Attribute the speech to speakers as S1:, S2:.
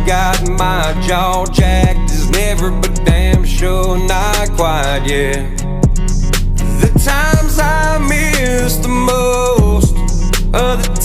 S1: got my jaw jacked as never, but damn sure not quite yet. The times I miss the most are the